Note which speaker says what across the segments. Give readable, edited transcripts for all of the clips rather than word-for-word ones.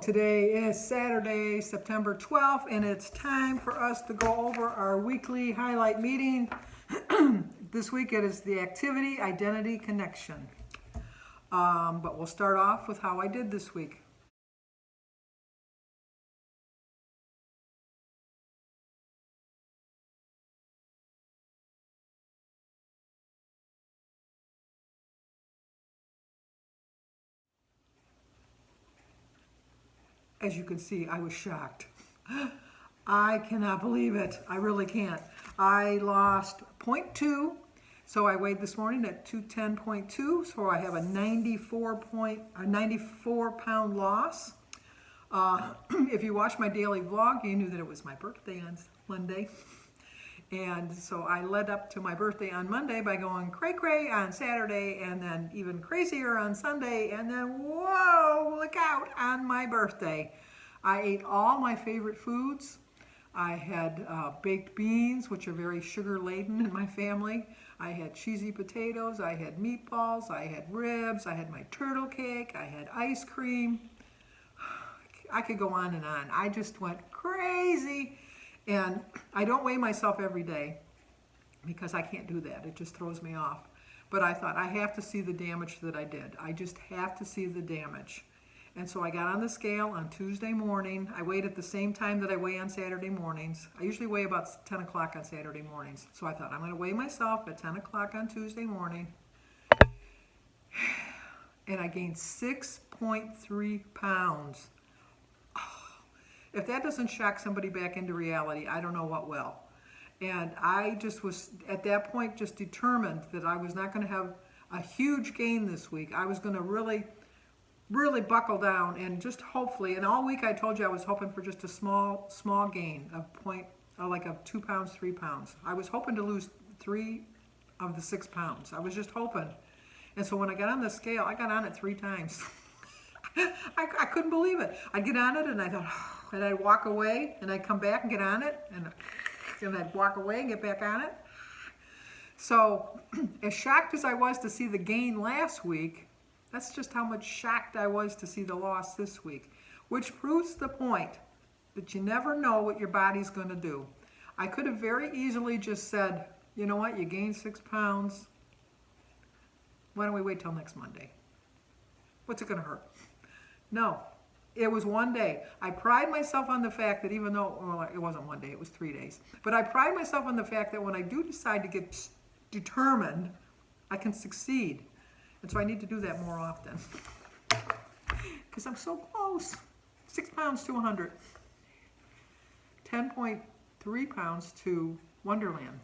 Speaker 1: Today is Saturday, September 12th, and it's time for us to go over our weekly highlight meeting. This week it is the activity, identity, connection. But we'll start off with how I did this week. As you can see, I was shocked. I cannot believe it. I really can't. I lost 0.2, so I weighed this morning at 210.2, so I have a 94 pound loss. If you watched my daily vlog, you knew that it was my birthday on Monday. And so I led up to my birthday on Monday by going cray-cray on Saturday, and then even crazier on Sunday, and then whoa, look out on my birthday. I ate all my favorite foods. I had baked beans, which are very sugar-laden in my family. I had cheesy potatoes, I had meatballs, I had ribs, I had my turtle cake, I had ice cream. I could go on and on. I just went crazy. And I don't weigh myself every day because I can't do that. It just throws me off. But I thought, I have to see the damage that I did. I just have to see the damage. And so I got on the scale on Tuesday morning. I weighed at the same time that I weigh on Saturday mornings. I usually weigh about 10 o'clock on Saturday mornings. So I thought, I'm going to weigh myself at 10 o'clock on Tuesday morning. And I gained 6.3 pounds. If that doesn't shock somebody back into reality, I don't know what will. And I just was, at that point, just determined that I was not going to have a huge gain this week. I was going to really buckle down and just hopefully, and all week I told you I was hoping for just a small gain of of 2 pounds, 3 pounds. I was hoping to lose 3 of the 6 pounds. I was just hoping. And so when I got on the scale, I got on it 3 times. I couldn't believe it. I'd get on it and I thought, oh, and I'd walk away and I'd come back and get on it and I'd walk away and get back on it. So as shocked as I was to see the gain last week, that's just how much shocked I was to see the loss this week, which proves the point that you never know what your body's going to do. I could have very easily just said, you know what, you gained 6 pounds. Why don't we wait till next Monday? What's it going to hurt? No, it was one day. I pride myself on the fact that even though, well, it wasn't one day, it was 3 days. But I pride myself on the fact that when I do decide to get determined, I can succeed. And so I need to do that more often. Because I'm so close. 6 pounds to 100. 10.3 pounds to Wonderland.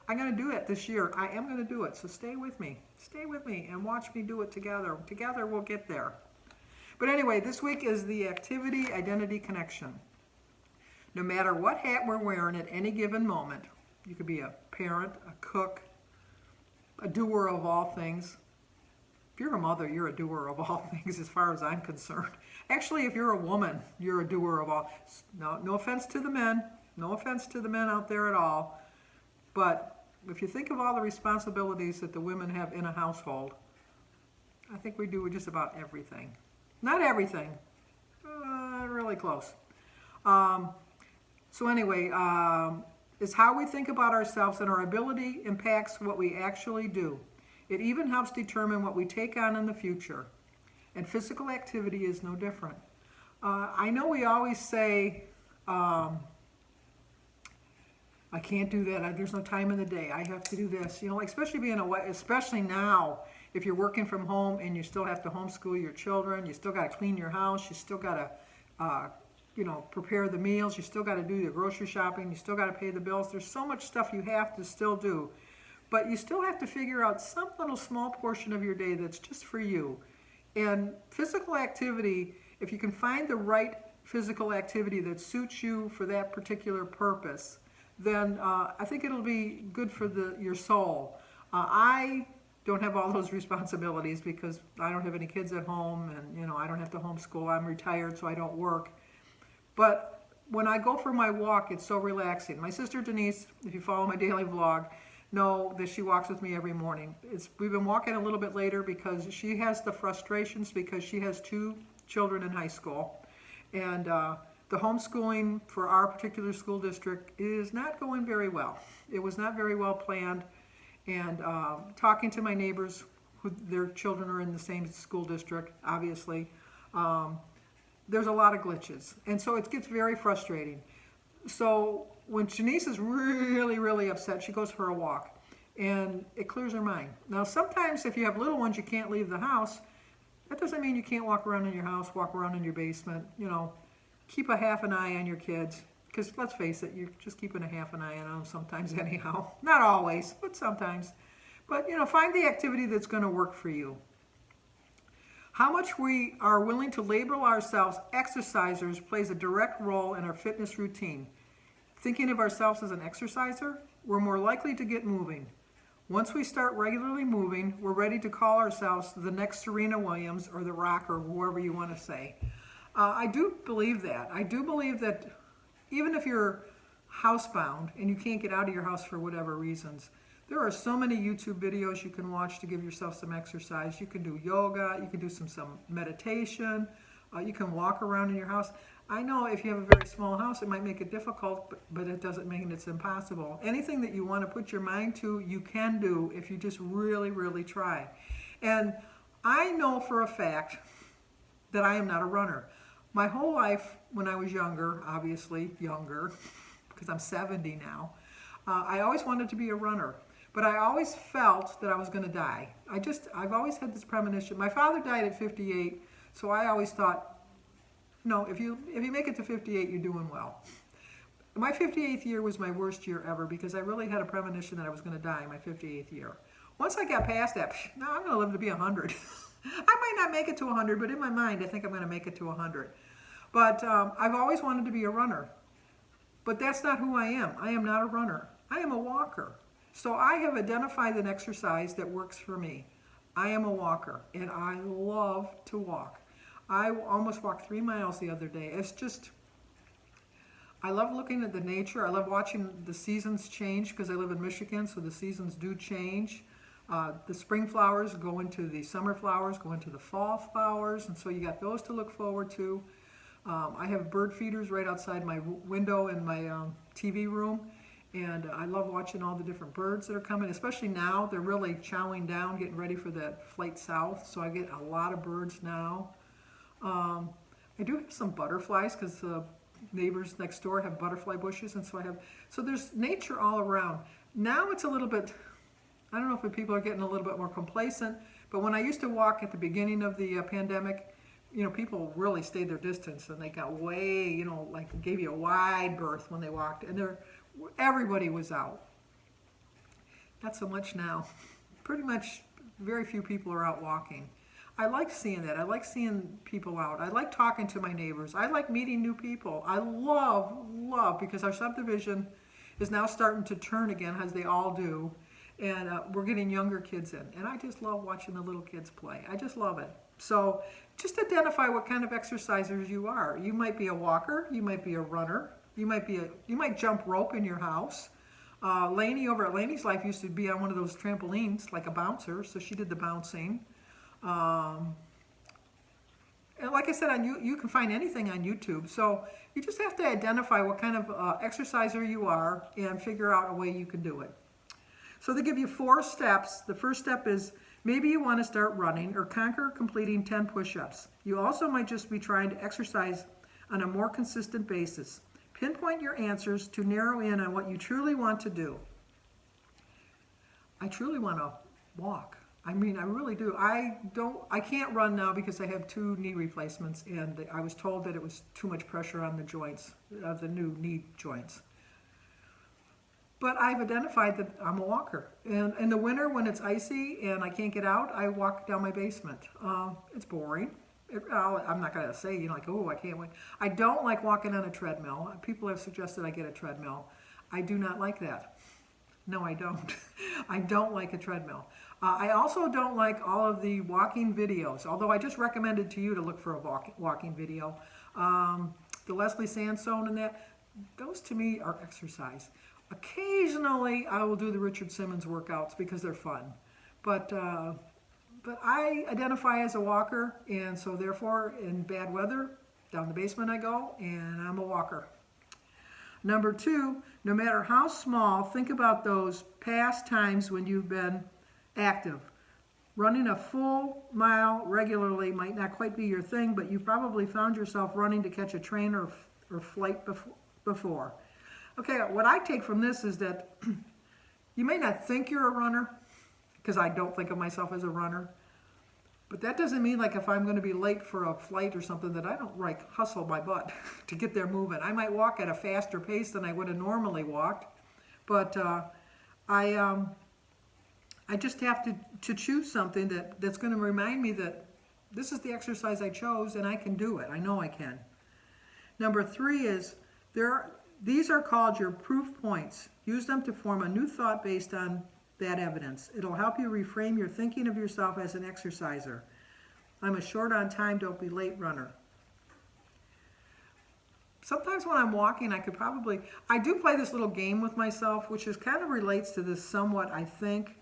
Speaker 1: I'm going to do it this year. I am going to do it. So stay with me. Stay with me and watch me do it together. Together we'll get there. But anyway, this week is the activity, identity, connection. No matter what hat we're wearing at any given moment, you could be a parent, a cook, a doer of all things. If you're a mother, you're a doer of all things as far as I'm concerned. Actually, if you're a woman, you're a doer of all. No offense to the men. No offense to the men out there at all. But if you think of all the responsibilities that the women have in a household, I think we do just about everything. Not everything, really close. So anyway, it's how we think about ourselves, and our ability impacts what we actually do. It even helps determine what we take on in the future. And physical activity is no different. I know we always say, I can't do that. There's no time in the day. I have to do this. You know, like especially now, if you're working from home and you still have to homeschool your children, you still got to clean your house, you still got to, prepare the meals, you still got to do your grocery shopping, you still got to pay the bills. There's so much stuff you have to still do, but you still have to figure out some little small portion of your day that's just for you. And physical activity, if you can find the right physical activity that suits you for that particular purpose, then I think it'll be good for your soul. I don't have all those responsibilities because I don't have any kids at home, and I don't have to homeschool. I'm retired, so I don't work. But when I go for my walk, it's so relaxing. My sister Denise, if you follow my daily vlog, know that she walks with me every morning. We've been walking a little bit later because she has the frustrations because she has two children in high school. And the homeschooling for our particular school district is not going very well. It was not very well planned. And talking to my neighbors, who their children are in the same school district, obviously, there's a lot of glitches. And so it gets very frustrating. So when Janice is really, really upset, she goes for a walk. And it clears her mind. Now, sometimes if you have little ones, you can't leave the house. That doesn't mean you can't walk around in your house, walk around in your basement, you know. Keep a half an eye on your kids. Because let's face it, you're just keeping a half an eye on them sometimes anyhow. Not always, but sometimes. But, you know, find the activity that's going to work for you. How much we are willing to label ourselves exercisers plays a direct role in our fitness routine. Thinking of ourselves as an exerciser, we're more likely to get moving. Once we start regularly moving, we're ready to call ourselves the next Serena Williams or The Rock or whoever you want to say. I do believe that. I do believe that even if you're housebound and you can't get out of your house for whatever reasons, there are so many YouTube videos you can watch to give yourself some exercise. You can do yoga, you can do some meditation, you can walk around in your house. I know if you have a very small house, it might make it difficult, but it doesn't mean it's impossible. Anything that you want to put your mind to, you can do if you just really, really try. And I know for a fact that I am not a runner. My whole life, when I was younger, obviously younger, because I'm 70 now, I always wanted to be a runner. But I always felt that I was going to die. I've always had this premonition. My father died at 58, so I always thought, no, if you make it to 58, you're doing well. My 58th year was my worst year ever because I really had a premonition that I was going to die in my 58th year. Once I got past that, now I'm going to live to be 100. I might not make it to 100, but in my mind, I think I'm going to make it to 100. But I've always wanted to be a runner. But that's not who I am. I am not a runner. I am a walker. So I have identified an exercise that works for me. I am a walker, and I love to walk. I almost walked 3 miles the other day. It's just, I love looking at the nature. I love watching the seasons change because I live in Michigan, so the seasons do change. The spring flowers go into the summer flowers, go into the fall flowers, and so you got those to look forward to. I have bird feeders right outside my window in my TV room, and I love watching all the different birds that are coming, especially now. They're really chowing down, getting ready for that flight south, so I get a lot of birds now. I do have some butterflies because the neighbors next door have butterfly bushes, and so there's nature all around. Now it's a little bit, I don't know if people are getting a little bit more complacent, but when I used to walk at the beginning of the pandemic, you know, people really stayed their distance and they got way, you know, like gave you a wide berth when they walked, and everybody was out. Not so much now. Pretty much very few people are out walking. I like seeing that. I like seeing people out. I like talking to my neighbors. I like meeting new people. I love, because our subdivision is now starting to turn again, as they all do, and we're getting younger kids in. And I just love watching the little kids play. I just love it. So just identify what kind of exercisers you are. You might be a walker. You might be a runner. You might jump rope in your house. Lainey over at Lainey's Life used to be on one of those trampolines, like a bouncer, so she did the bouncing. And like I said, you can find anything on YouTube. So you just have to identify what kind of exerciser you are and figure out a way you can do it. So they give you 4 steps. The first step is maybe you want to start running or conquer completing 10 push-ups. You also might just be trying to exercise on a more consistent basis. Pinpoint your answers to narrow in on what you truly want to do. I truly want to walk. I mean, I really do. I can't run now because I have 2 knee replacements, and I was told that it was too much pressure on the joints, of the new knee joints. But I've identified that I'm a walker. And in the winter, when it's icy and I can't get out, I walk down my basement. It's boring. I'm not going to say, you know, like, oh, I can't wait. I don't like walking on a treadmill. People have suggested I get a treadmill. I do not like that. No, I don't. I don't like a treadmill. I also don't like all of the walking videos, although I just recommended to you to look for a walking video. The Leslie Sansone and that, those to me are exercise. Occasionally, I will do the Richard Simmons workouts because they're fun. But But I identify as a walker, and so therefore in bad weather, down the basement I go, and I'm a walker. Number 2, no matter how small, think about those past times when you've been active. Running a full mile regularly might not quite be your thing, but you probably found yourself running to catch a train or flight before. Okay, what I take from this is that you may not think you're a runner, because I don't think of myself as a runner, but that doesn't mean like if I'm going to be late for a flight or something that I don't like hustle my butt to get there moving. I might walk at a faster pace than I would have normally walked, but I just have to choose something that's going to remind me that this is the exercise I chose and I can do it. I know I can. Number 3 is these are called your proof points. Use them to form a new thought based on that evidence. It'll help you reframe your thinking of yourself as an exerciser. I'm a short on time, don't be late runner. Sometimes when I'm walking, I do play this little game with myself, which is kind of relates to this somewhat, I think,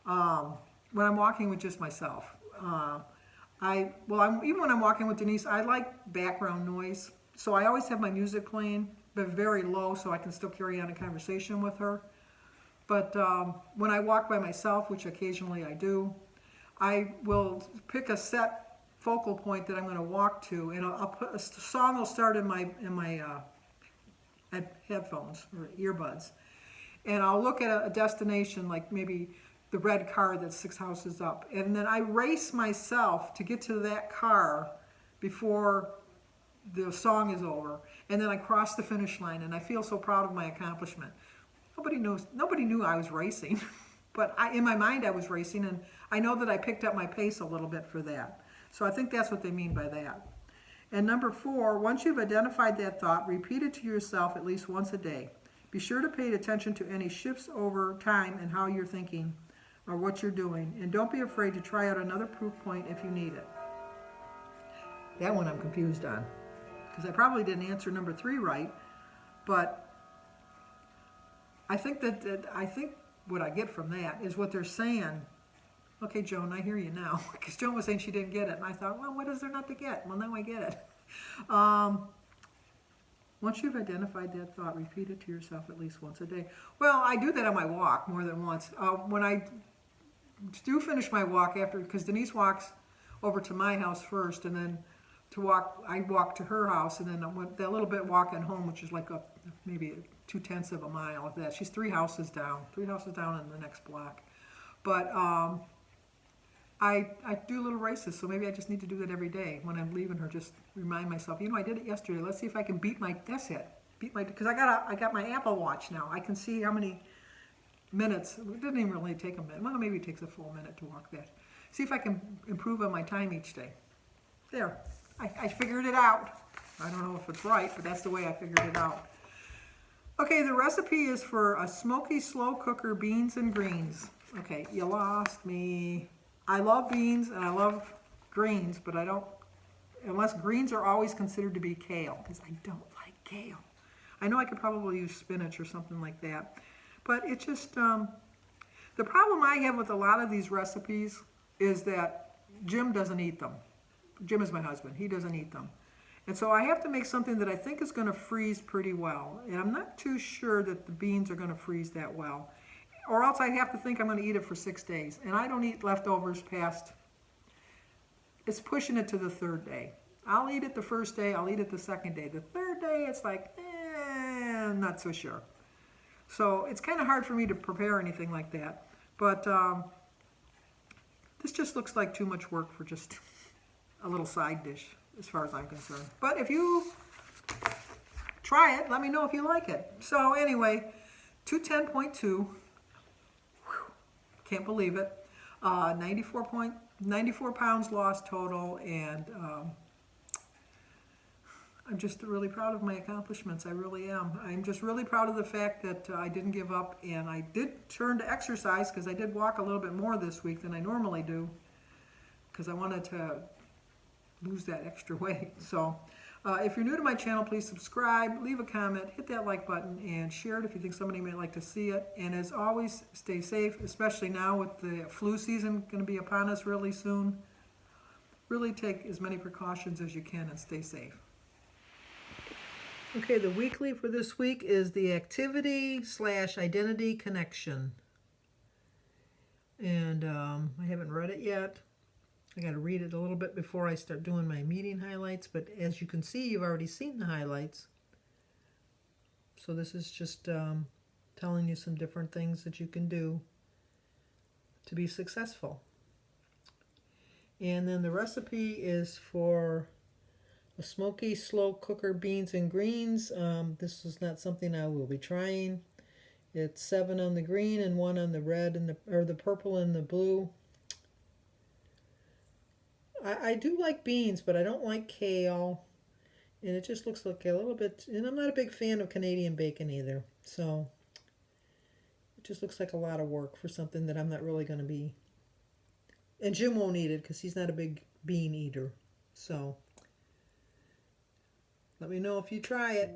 Speaker 1: when I'm walking with just myself. Even when I'm walking with Denise, I like background noise. So I always have my music playing, but very low so I can still carry on a conversation with her. But when I walk by myself, which occasionally I do, I will pick a set focal point that I'm going to walk to, and I'll put a song will start in my headphones or earbuds, and I'll look at a destination like maybe the red car that's 6 houses up, and then I race myself to get to that car before the song is over, and then I cross the finish line, and I feel so proud of my accomplishment. Nobody knew I was racing, but in my mind I was racing, and I know that I picked up my pace a little bit for that. So I think that's what they mean by that. And number 4, once you've identified that thought, repeat it to yourself at least once a day. Be sure to pay attention to any shifts over time and how you're thinking or what you're doing, and don't be afraid to try out another proof point if you need it. That one I'm confused on, because I probably didn't answer number 3 right, but I think what I get from that is what they're saying. Okay, Joan, I hear you now. Because Joan was saying she didn't get it. And I thought, well, what is there not to get? Well, now I get it. Once you've identified that thought, repeat it to yourself at least once a day. Well, I do that on my walk more than once. When I do finish my walk because Denise walks over to my house first, and then I walk to her house, and then that little bit walking home, which is like maybe 2/10 of a mile of that. She's 3 houses down in the next block. But I do little races, so maybe I just need to do that every day when I'm leaving her. Just remind myself, I did it yesterday. Let's see if I can because I got my Apple Watch now. I can see how many minutes. It didn't even really take a minute. Well, maybe it takes a full minute to walk that. See if I can improve on my time each day. There, I figured it out. I don't know if it's right, but that's the way I figured it out. Okay, the recipe is for a smoky slow cooker beans and greens. Okay, you lost me. I love beans and I love greens, but I don't, unless greens are always considered to be kale, because I don't like kale. I know I could probably use spinach or something like that, but it's just, the problem I have with a lot of these recipes is that Jim doesn't eat them. Jim is my husband. He doesn't eat them. And so I have to make something that I think is going to freeze pretty well. And I'm not too sure that the beans are going to freeze that well. Or else I have to think I'm going to eat it for 6 days. And I don't eat leftovers past, it's pushing it to the 3rd day. I'll eat it the 1st day, I'll eat it the 2nd day. The 3rd day, it's like, I'm not so sure. So it's kind of hard for me to prepare anything like that. But this just looks like too much work for just a little side dish, as far as I'm concerned. But if you try it, let me know if you like it. So anyway, 210.2, can't believe it, 94 pounds lost total, and I'm just really proud of my accomplishments. I really am. I'm just really proud of the fact that I didn't give up, and I did turn to exercise, because I did walk a little bit more this week than I normally do, because I wanted to lose that extra weight. So If you're new to my channel, please subscribe, leave a comment, hit that like button, and share it if you think somebody may like to see it. And as always, stay safe, especially now with the flu season going to be upon us really soon. Really take as many precautions as you can and stay safe. Okay, the weekly for this week is the activity/identity connection. And I haven't read it yet. I got to read it a little bit before I start doing my meeting highlights, but as you can see, you've already seen the highlights. So this is just telling you some different things that you can do to be successful. And then the recipe is for a smoky slow cooker beans and greens. This is not something I will be trying. It's 7 on the green and 1 on the red and the purple and the blue. I do like beans, but I don't like kale. And it just looks like a little bit, and I'm not a big fan of Canadian bacon either. So it just looks like a lot of work for something that I'm not really going to be. And Jim won't eat it because he's not a big bean eater. So let me know if you try it.